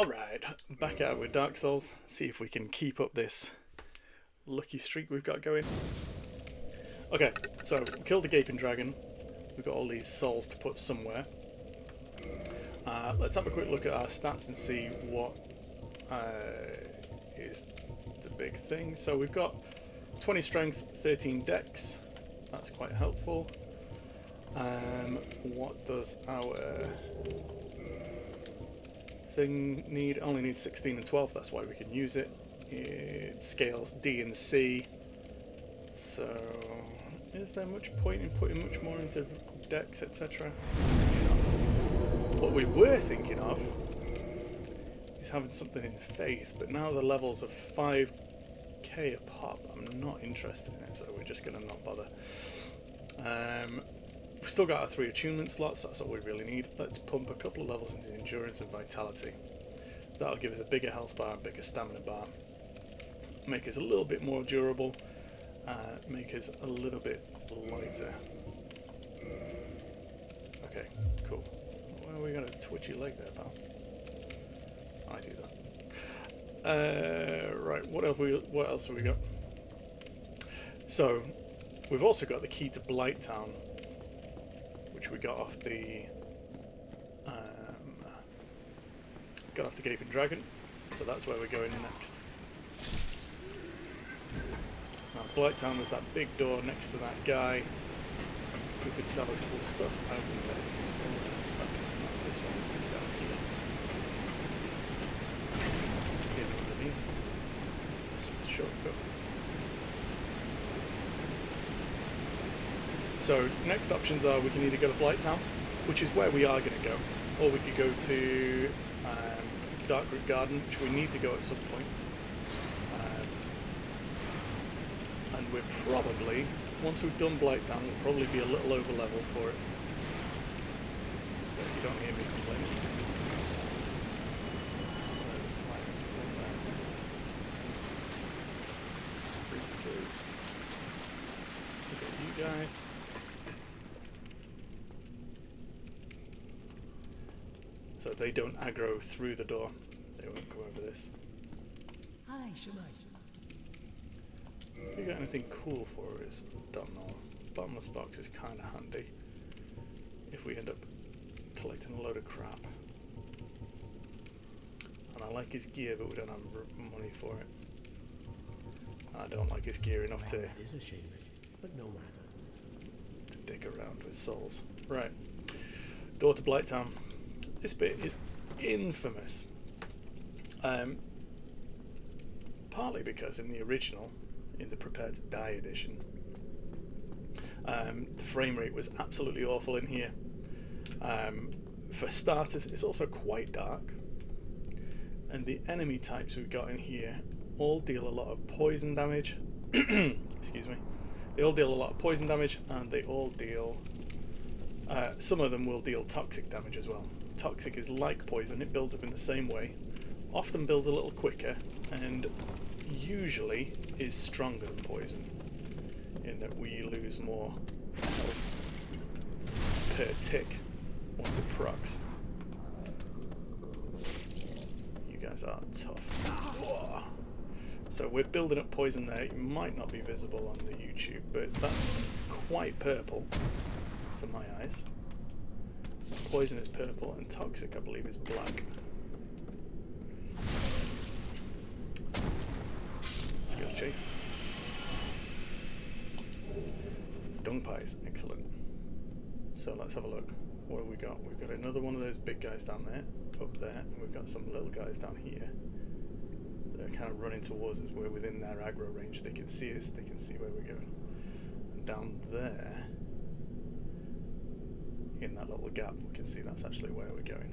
Alright, back out with Dark Souls. See if we can keep up this lucky streak we've got going. Okay, so we killed the Gaping Dragon. We've got all these souls to put somewhere. Let's have a quick look at our stats and see what is the big thing. So we've got 20 strength, 13 dex. That's quite helpful. What does our thing need? Only needs 16 and 12, that's why we can use it. It scales D and C. So is there much point in putting much more into dex, etc.? What we were thinking of is having something in faith, but now the levels are 5k a pop. I'm not interested in it, so we're just going to not bother. We've still got our 3 attunement slots, that's all we really need. Let's pump a couple of levels into endurance and vitality. That'll give us a bigger health bar, a bigger stamina bar, make us a little bit more durable, make us a little bit lighter. Okay, cool. Well, we got a twitchy leg there, pal. I do that. Right, what else have we got? So, we've also got the key to Blighttown, which we got off the Gaping Dragon. So that's where we're going next. Now, Blighttown was that big door next to that guy who could sell us cool stuff. I wouldn't bet if he's still there. In fact, it's not this one, it's down here. Get underneath. It's just a shortcut. So, next options are we can either go to Blighttown, which is where we are going to go, or we could go to Darkroot Garden, which we need to go at some point. And we're probably, once we've done Blighttown, we'll probably be a little over level for it. But you don't hear me complaining. Slimes along there. Let's sprint through. Look at you guys. So they don't aggro through the door. They won't come over this. Hi, Shemai. If you got anything cool for us, don't know. Bottomless box is kind of handy if we end up collecting a load of crap. And I like his gear, but we don't have money for it. I don't like his gear enough to Is a shame, but no matter. to dig around with souls. Right, door to Blighttown. This bit is infamous. Partly because in the original, in the Prepare to Die edition, the frame rate was absolutely awful in here. For starters, it's also quite dark, and the enemy types we've got in here all deal a lot of poison damage. Excuse me. They all deal a lot of poison damage, and they all deal... some of them will deal toxic damage as well. Toxic is like poison, it builds up in the same way, often builds a little quicker, and usually is stronger than poison, in that we lose more health per tick once it procs. You guys are tough. Whoa. So we're building up poison there. It might not be visible on the YouTube, but that's quite purple to my eyes. Poison is purple, and toxic, I believe, is black. Let's go, Chief. Dung pies, excellent. So let's have a look. What have we got? We've got another one of those big guys down there, up there, and we've got some little guys down here. They're kind of running towards us. We're within their aggro range. They can see us, they can see where we're going. And down there, in that little gap, we can see that's actually where we're going.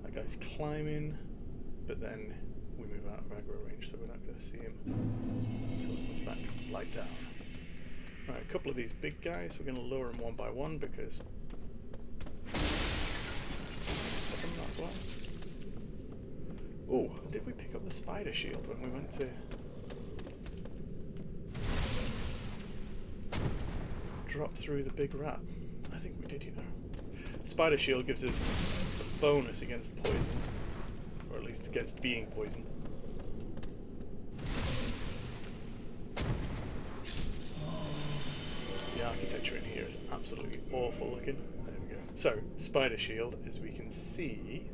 That guy's climbing, but then we move out of aggro range, so we're not going to see him until he comes back. Blighttown. Right, a couple of these big guys, we're going to lower them one by one because... that's why. Oh, did we pick up the spider shield when we went to... drop through the big rat? I think we did, you know. Spider shield gives us a bonus against poison, or at least against being poisoned. The architecture in here is absolutely awful looking. There we go. So, spider shield, as we can see,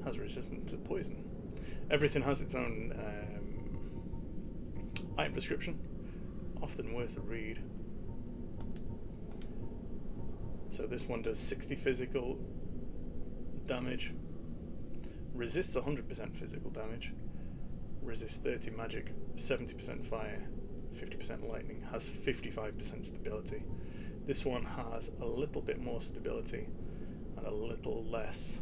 has resistance to poison. Everything has its own item description, often worth a read. So this one does 60 physical damage, resists 100% physical damage, resists 30 magic, 70% fire, 50% lightning, has 55% stability. This one has a little bit more stability and a little less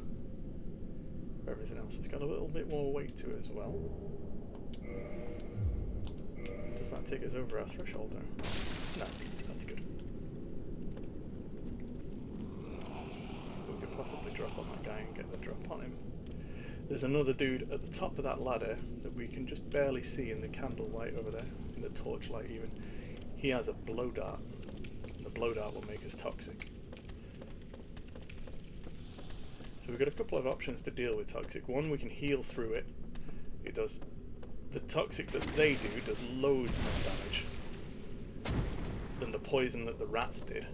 of everything else. It's got a little bit more weight to it as well. Does that take us over our threshold though? No, that's good. We could possibly drop on that guy and get the drop on him. There's another dude at the top of that ladder that we can just barely see in the candlelight over there, in the torchlight even. He has a blow dart, and the blow dart will make us toxic. So we've got a couple of options to deal with toxic. One, we can heal through it. It does, the toxic that they do does loads more damage than the poison that the rats did.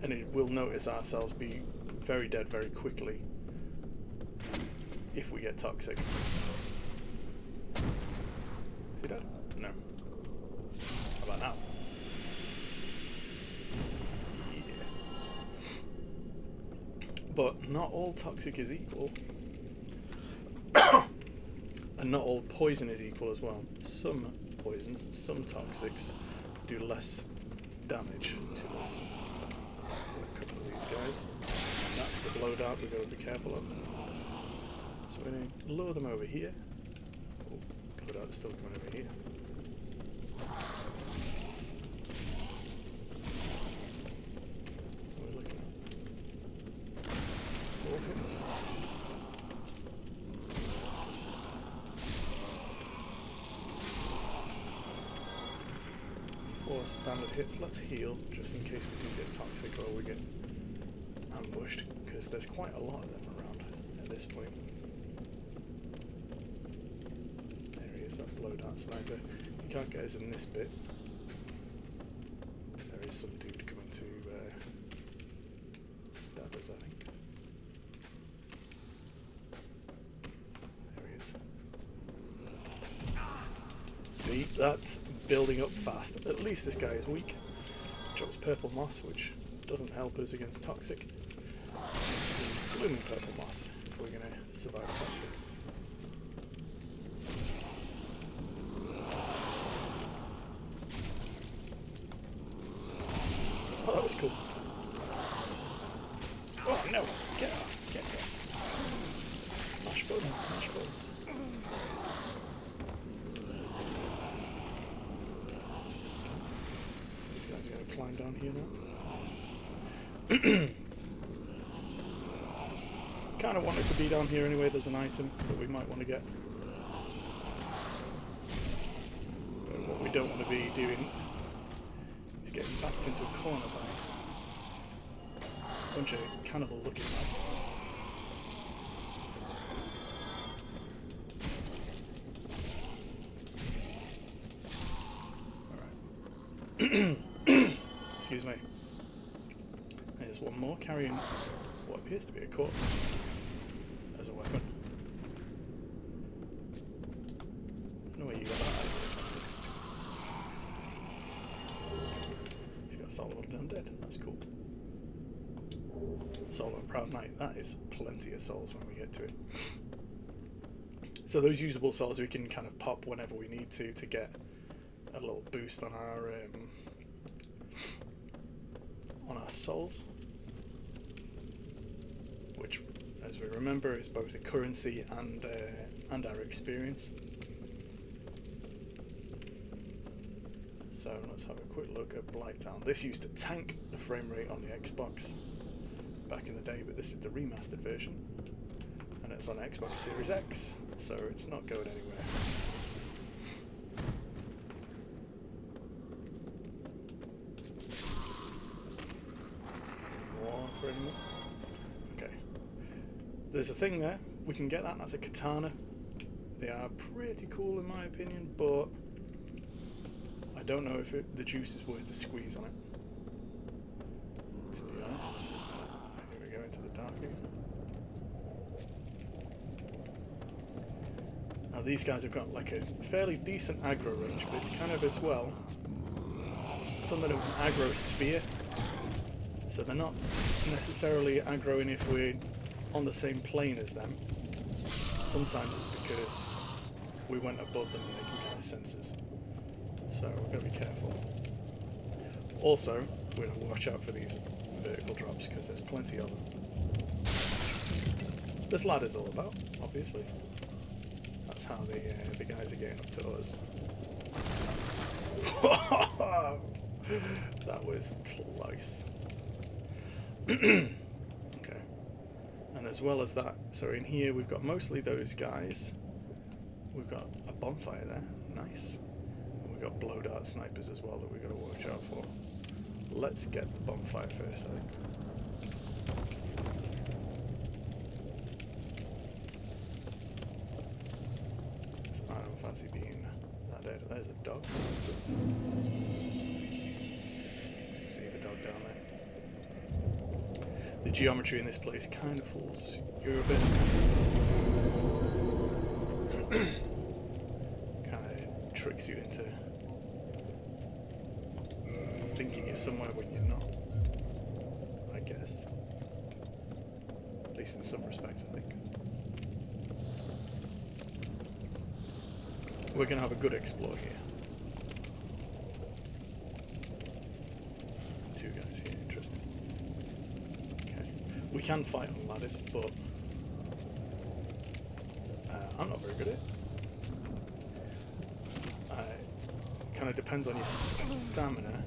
And it will notice ourselves be very dead very quickly if we get toxic. Is he dead? No. How about now? Yeah. But not all toxic is equal. And not all poison is equal as well. Some poisons and some toxics do less damage to us. A couple of these guys. And that's the blow dart we've got to be careful of. So we're going to lure them over here. Oh, blow dart's still coming over here. We're looking at 4 hits. 4 standard hits. Let's heal just in case we do get toxic or we get ambushed, because there's quite a lot of them around at this point. There he is, that blow dart sniper. You can't get us in this bit. There is some dude coming to stab us, I think. There he is. See, that's building up fast. At least this guy is weak. Drops purple moss, which doesn't help us against toxic. Blooming purple moss if we're going to survive toxic. Oh, that was cool. Oh no! Get off! Get off! Mash buttons, mash buttons. These guys are going to climb down here now. Kind of want it to be down here anyway. There's an item that we might want to get. But what we don't want to be doing is getting backed into a corner by a bunch of cannibal looking mice. Alright. Excuse me. There's one more carrying what appears to be a corpse as a weapon. I don't know where you got that idea from. He's got Soul of Undead. That's cool. Soul of Proud Knight. That is plenty of souls when we get to it. So those usable souls we can kind of pop whenever we need to get a little boost on our souls, which, as we remember, is both a currency and our experience. So let's have a quick look at Blighttown. This used to tank the frame rate on the Xbox back in the day, but this is the remastered version, and it's on Xbox Series X, so it's not going anywhere. there's a thing there. We can get that. That's a katana. They are pretty cool in my opinion, but I don't know if the juice is worth the squeeze on it, to be honest. Here we go into the dark again. Now these guys have got like a fairly decent aggro range, but it's kind of as well something of an aggro sphere. So they're not necessarily aggroing if we're on the same plane as them. Sometimes it's because we went above them and they can kind of sense us. So we've got to be careful. Also, we're going to watch out for these vertical drops because there's plenty of them. This ladder's all about, obviously. That's how the guys are getting up to us. That was close. Okay. And as well as that, so in here we've got mostly those guys. We've got a bonfire there, nice. And we've got blow dart snipers as well that we've got to watch out for. Let's get the bonfire first, I think. So I don't fancy being that dead. There's a dog. See the dog down there. The geometry in this place kind of fools you a bit. Kind of tricks you into thinking you're somewhere when you're not, I guess. At least in some respects, I think. We're going to have a good explore here. Two guys here, interesting. Okay. We can fight on ladders, but I'm not very good at it. It kind of depends on your stamina.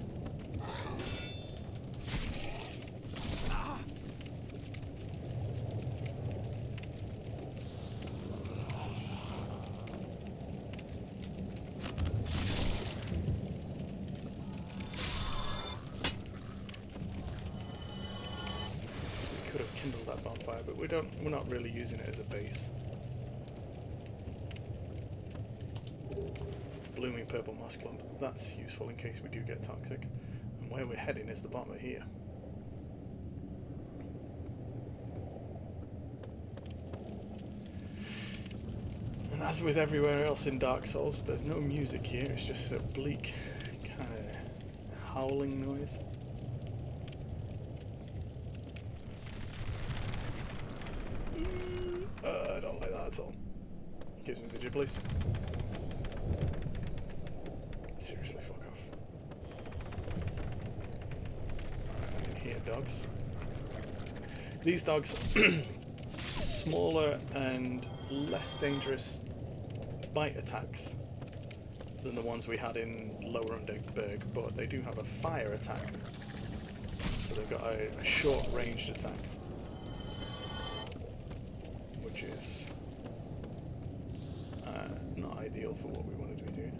Kindle that bonfire, but we're not really using it as a base. Blooming purple moss clump, that's useful in case we do get toxic. And where we're heading is the bottom of here. And as with everywhere else in Dark Souls, there's no music here, it's just a bleak kind of howling noise. I don't like that at all. It gives me the gibblies. Seriously, fuck off. Alright, I can hear dogs. These dogs, smaller and less dangerous bite attacks than the ones we had in Lower Underberg, but they do have a fire attack. So they've got a short ranged attack, which is not ideal for what we wanted to be doing.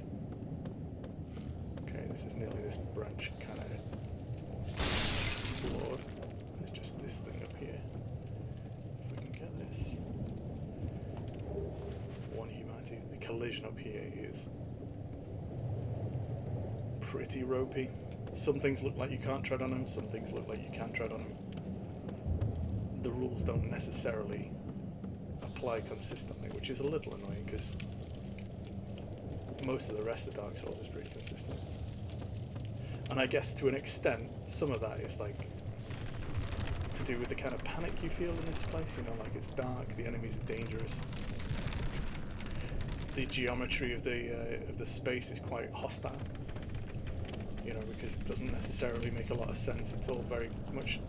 Okay, this is nearly this branch kind of explored. There's just this thing up here. If we can get this. One humanity. The collision up here is pretty ropey. Some things look like you can't tread on them, some things look like you can tread on them. The rules don't necessarily apply consistently, which is a little annoying because most of the rest of Dark Souls is pretty consistent. And I guess to an extent, some of that is like to do with the kind of panic you feel in this place, you know, like it's dark, the enemies are dangerous. The geometry of the space is quite hostile, you know, because it doesn't necessarily make a lot of sense. It's all very much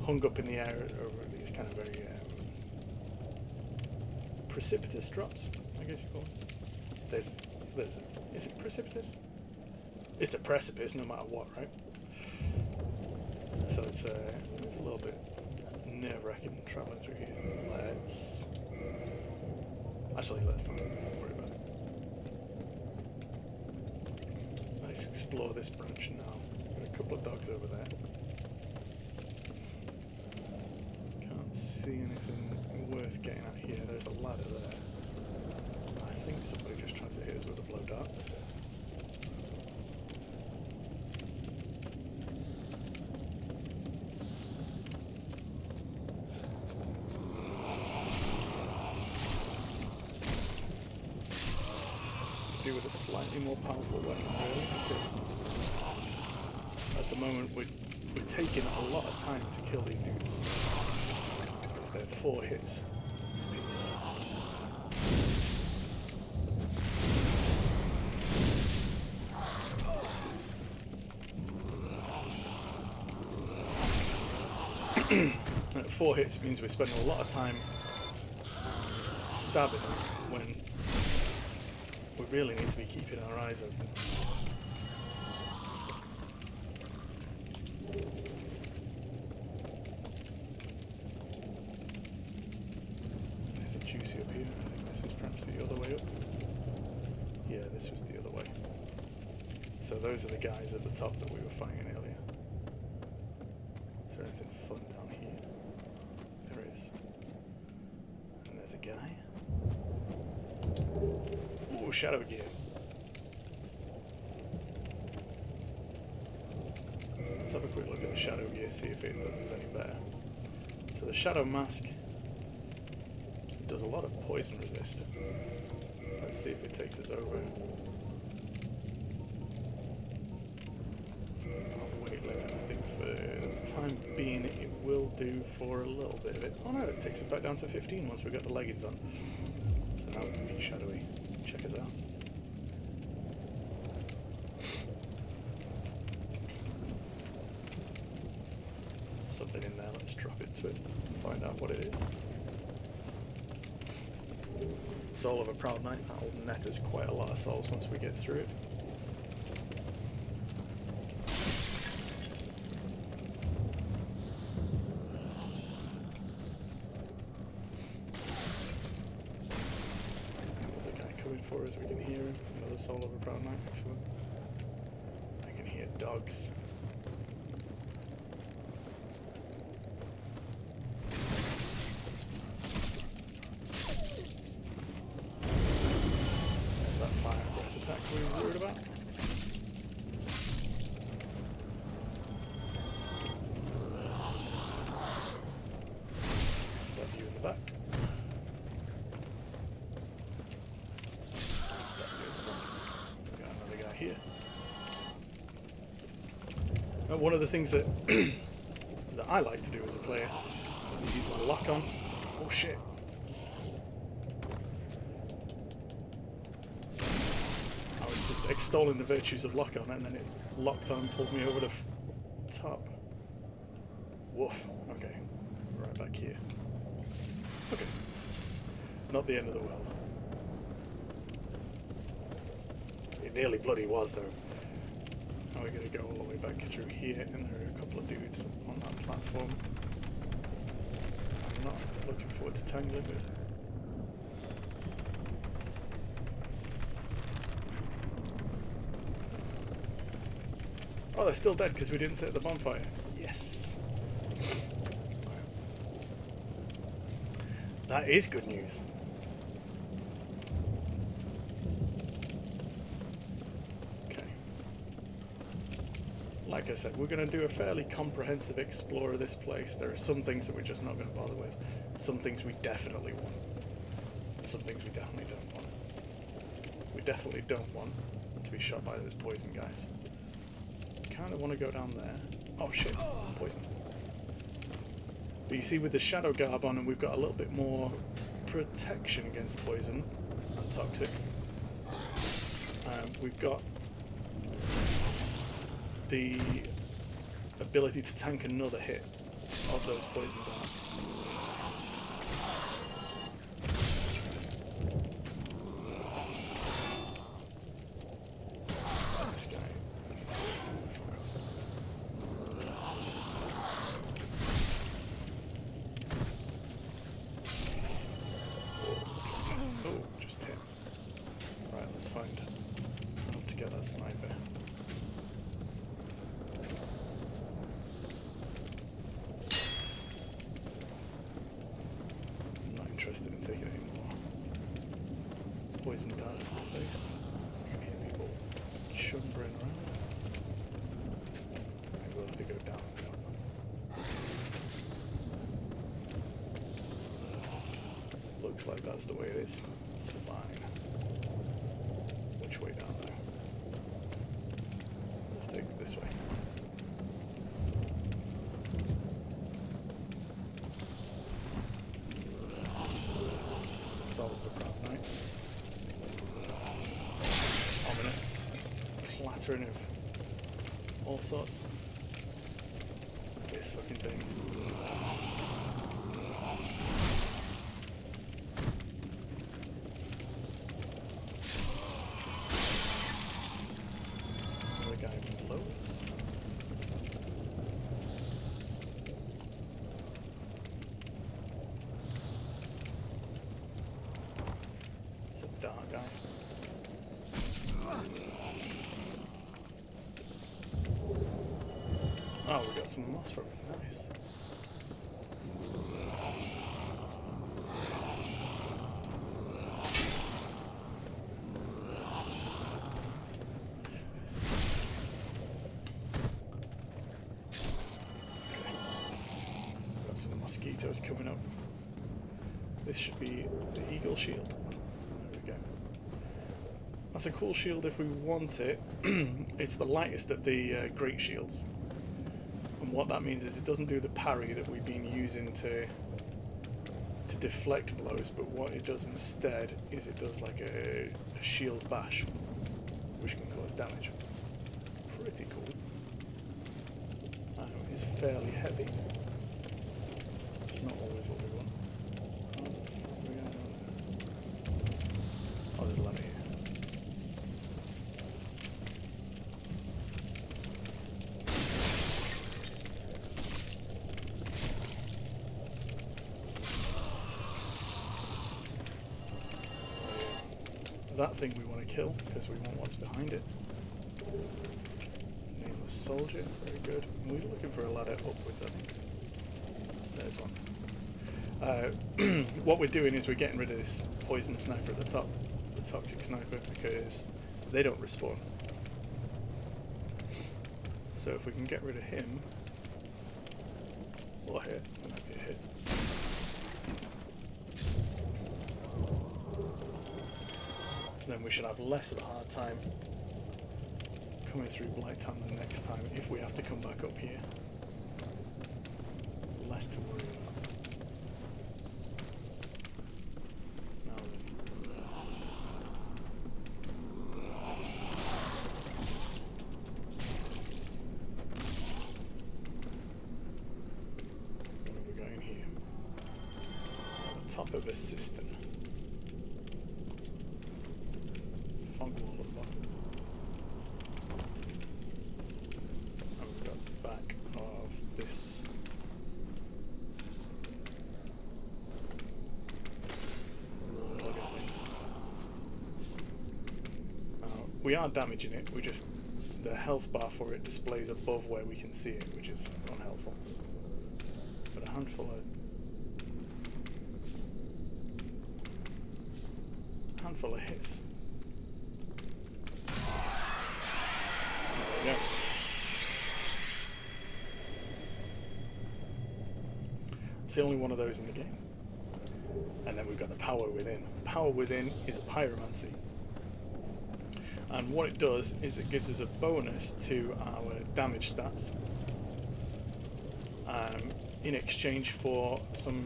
hung up in the air over these kind of very precipitous drops, I guess you call it. Is it precipitous? It's a precipice no matter what, right? So it's a little bit nerve-wracking traveling through here. Let's not worry about it. Let's explore this branch now. Got a couple of dogs over there. Can't see see anything worth getting at here. There's a ladder there. I think somebody just tried to hit us with a blow dart. Could do with a slightly more powerful weapon, really, because at the moment we're taking a lot of time to kill these dudes. Because they're 4 hits apiece. At 4 hits means we're spending a lot of time stabbing them when we really need to be keeping our eyes open. Anything juicy up here? I think this is perhaps the other way up. Yeah, this was the other way. So those are the guys at the top that we were fighting earlier. Is there anything fun down here? There is. And there's a guy. Ooh, shadow gear. Let's have a quick look at the shadow gear, see if it does us any better. So the shadow mask does a lot of poison resist. Let's see if it takes us over. Weight limit, I think for the time being it will do for a little bit of it. Oh no, it takes it back down to 15 once we got the leggings on. So now we can be shadowy. Check us out. Something in there, let's drop into it and find out what it is. Soul of a Proud Knight, that'll net us quite a lot of souls once we get through it. There's a guy coming for us, we can hear him. Another Soul of a Proud Knight, excellent. I can hear dogs. We were worried about. Stab you in the back. Stab you in the back. We got another guy here. Now, one of the things that that I like to do as a player is either lock on. Oh shit. Extolling the virtues of lock-on, and then it locked on and pulled me over the top. Woof. Okay. Right back here. Okay. Not the end of the world. It nearly bloody was, though. Now we're going to go all the way back through here, and there are a couple of dudes on that platform I'm not looking forward to tangling with. Oh, they're still dead because we didn't set the bonfire. Yes! That is good news. Okay. Like I said, we're going to do a fairly comprehensive explore of this place. There are some things that we're just not going to bother with. Some things we definitely want. And some things we definitely don't want. We definitely don't want to be shot by those poison guys. Kind of want to go down there. Oh shit, poison. But you see, with the shadow garb on, and we've got a little bit more protection against poison and toxic. We've got the ability to tank another hit of those poison darts. Sniper. interested in taking any more poison darts to the face. You can hear people chumbering around. Maybe we'll have to go down and up. Looks like that's the way it is. That's fine. Which way down now? Let's take it this way. Solve the crap, right? Ominous. Clattering of all sorts. This fucking thing. Another guy below us. It's a dark guy. Oh, we got some moss from it. Nice. Got some mosquitoes coming up. This should be the eagle shield. There we go. That's a cool shield if we want it. It's the lightest of the great shields. And what that means is it doesn't do the parry that we've been using to deflect blows, but what it does instead is it does like a shield bash, which can cause damage. Pretty cool. It's fairly heavy. Not always what we want. Oh, there's a ladder here. That thing we want to kill because we want what's behind it. Nameless soldier, very good. We're looking for a ladder upwards, I think. There's one. What we're doing is we're getting rid of this poison sniper at the top, the toxic sniper, because they don't respawn. So if we can get rid of him, or hit, that might be a hit. Then we should have less of a hard time coming through Blighttown the next time if we have to come back up here. Less to worry about. Now then. Where are we going here? On the top of a cistern. Fog wall at the bottom. And we've got the back of this logger thing. We are damaging it, the health bar for it displays above where we can see it, which is unhelpful. But a handful of hits. There we go. It's the only one of those in the game. And then we've got the power within. Power within is a pyromancy. And what it does is it gives us a bonus to our damage stats in exchange for some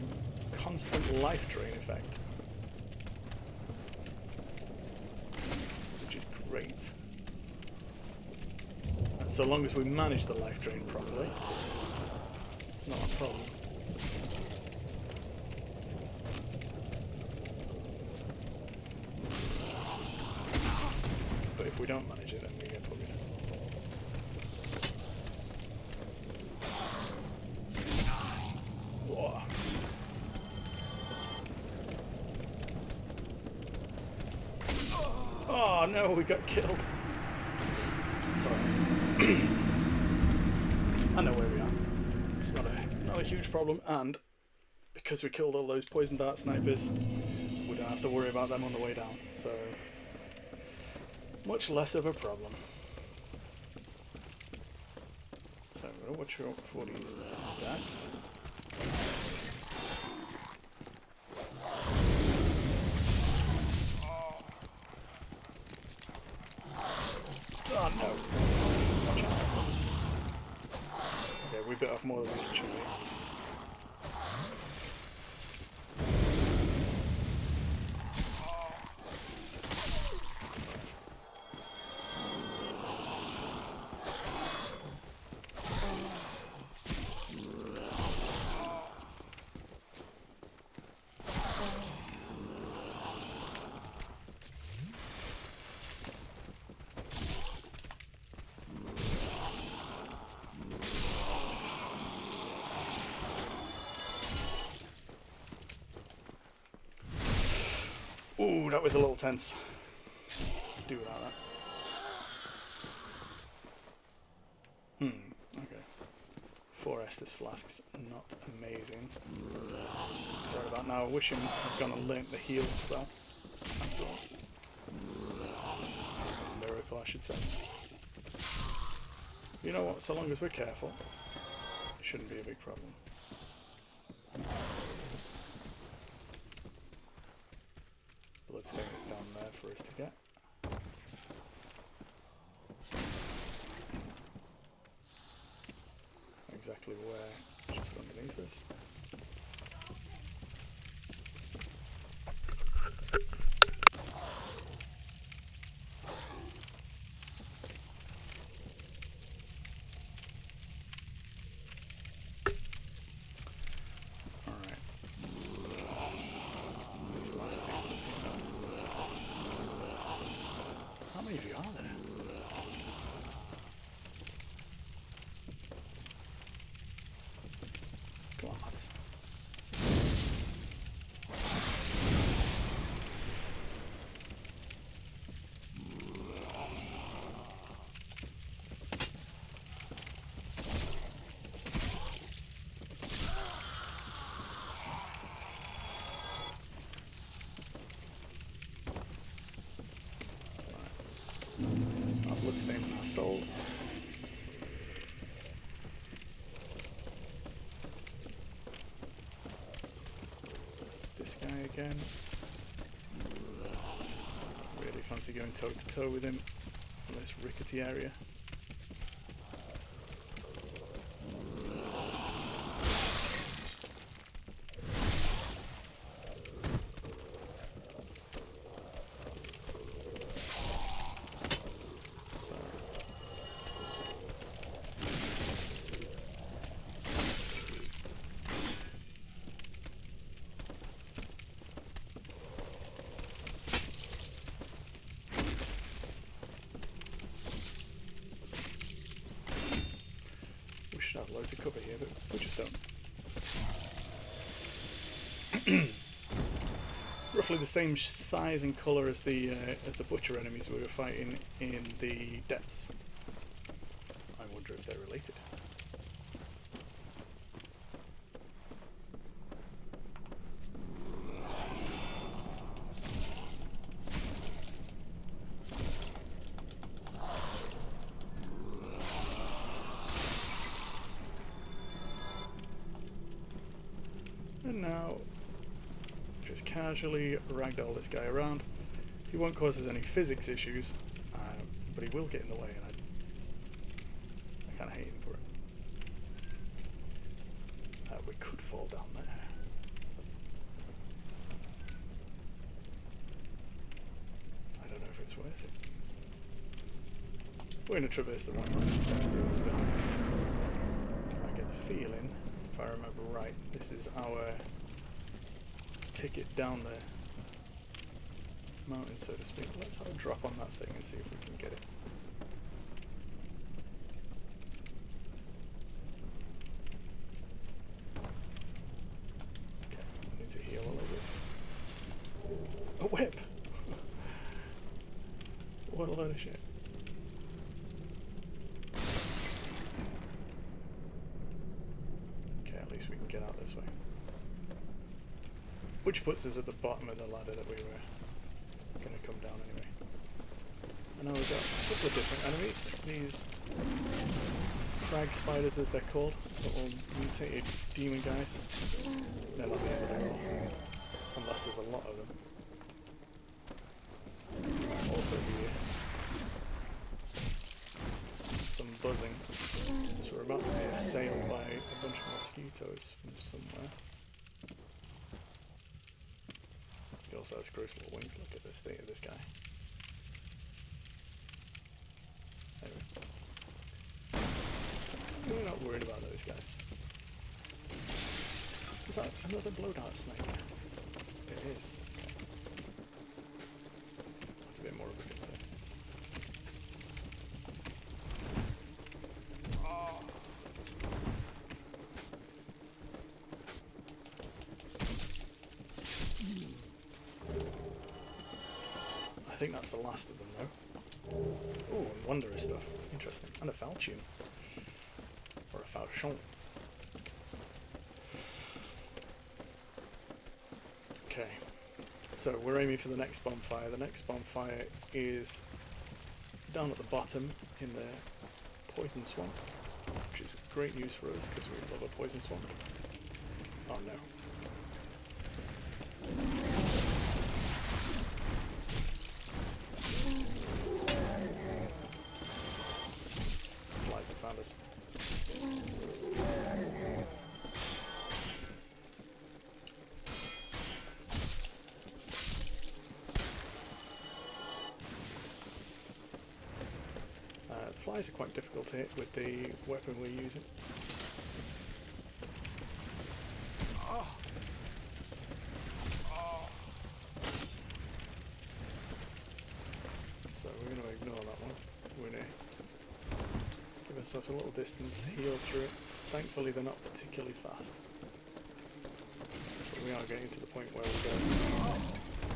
constant life drain effect. Which is great. And so long as we manage the life drain properly, it's not a problem. But if we don't manage it, then we get buggered. Whoa. Oh no, we got killed. Sorry. I know where we are. It's not a huge problem, and because because we killed all those poison dart snipers, we don't have to worry about them on the way down. So much less of a problem. So I'm going to watch out for these attacks. Oh no! Watch out. Okay, we bit off more than we can chew. Ooh, that was a little tense. Do without that. Okay. 4 Estus flasks, not amazing. Right about now, wishing I'd gone and learnt the heal spell. After all. Miracle, I should say. You know what, so long as we're careful, it shouldn't be a big problem. Bloodstain is down there for us to get. Exactly where, just underneath us. Alright. These last things are here. How many of you are there? Come on, lads. Our bloodstain on our souls. This guy again. Really fancy going toe to toe with him in this rickety area. Have loads of cover here, but we just don't. Roughly the same size and colour as the butcher enemies we were fighting in the depths. I wonder if they're related. And now, just casually ragdoll this guy around. He won't cause us any physics issues, but he will get in the way, and I kind of hate him for it. We could fall down there. I don't know if it's worth it. We're going to traverse the right lines, let's see what's behind. I get the feeling, if I remember right, this is our ticket down the mountain, so to speak. Let's have a drop on that thing and see if we can get it. Okay, I need to heal a little bit. A whip! What a load of shit. Okay, at least we can get out this way. Which puts us at the bottom of the ladder that we were going to come down anyway. And now we've got a couple of different enemies. These crag spiders, as they're called, little mutated demon guys. They're not the end of the world, unless there's a lot of them. Also here, some buzzing. So we're about to be assailed by a bunch of mosquitoes from somewhere. He also has gross little wings. Look at the state of this guy. Anyway. We're not worried about those guys. Is that another blow dart sniper? It is. Okay. That's a bit more of a concern. Oh. I think that's the last of them, though. Oh, and wondrous stuff. Interesting. And a falchion. Or a falchion. Okay. So we're aiming for the next bonfire. The next bonfire is down at the bottom in the poison swamp, which is great news for us because we love a poison swamp. Oh no. Flies have found us. The flies are quite difficult to hit with the weapon we're using. Oh. Oh. So we're going to ignore that one. We're going to give ourselves a little distance, heal through it. Thankfully they're not particularly fast. But we are getting to the point where we're going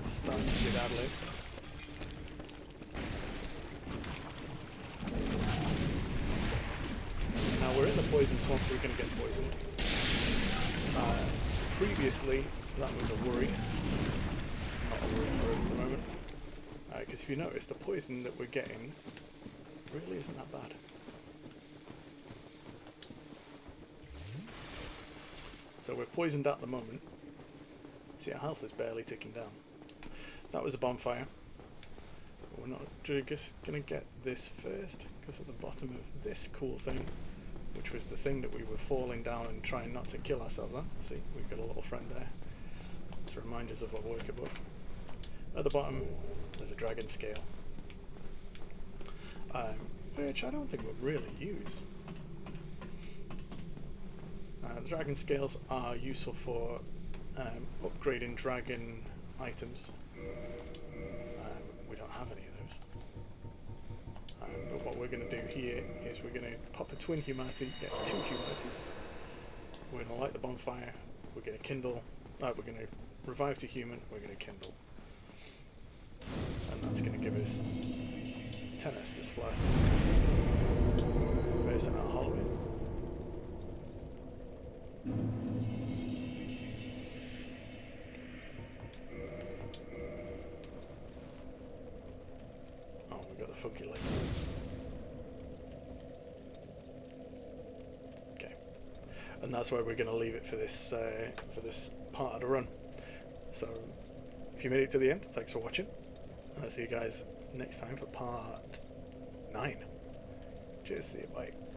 to start skedaddling. Now we're in the poison swamp, we're going to get poisoned. Previously, that was a worry. It's not a worry for us at the moment. Because if you notice, the poison that we're getting really isn't that bad. So we're poisoned at the moment. See, our health is barely ticking down. That was a bonfire. We're not just going to get this first, because at the bottom of this cool thing, which was the thing that we were falling down and trying not to kill ourselves on. See, we've got a little friend there to remind us of what we're above. At the bottom, there's a dragon scale, which I don't think we'll really use. The dragon scales are useful for upgrading dragon items. We don't have any of those. But what we're going to do here is we're going to pop a twin humanity, get 2 humanities. We're going to light the bonfire, we're going to kindle, we're going to revive to human, we're going to kindle. And that's going to give us 10 Estus Flasks. Where's our Halloween? Oh, we got the funky leg. Okay, and that's where we're going to leave it for this part of the run. So, if you made it to the end, thanks for watching. I'll see you guys next time for part 9. Cheers, see you, bye.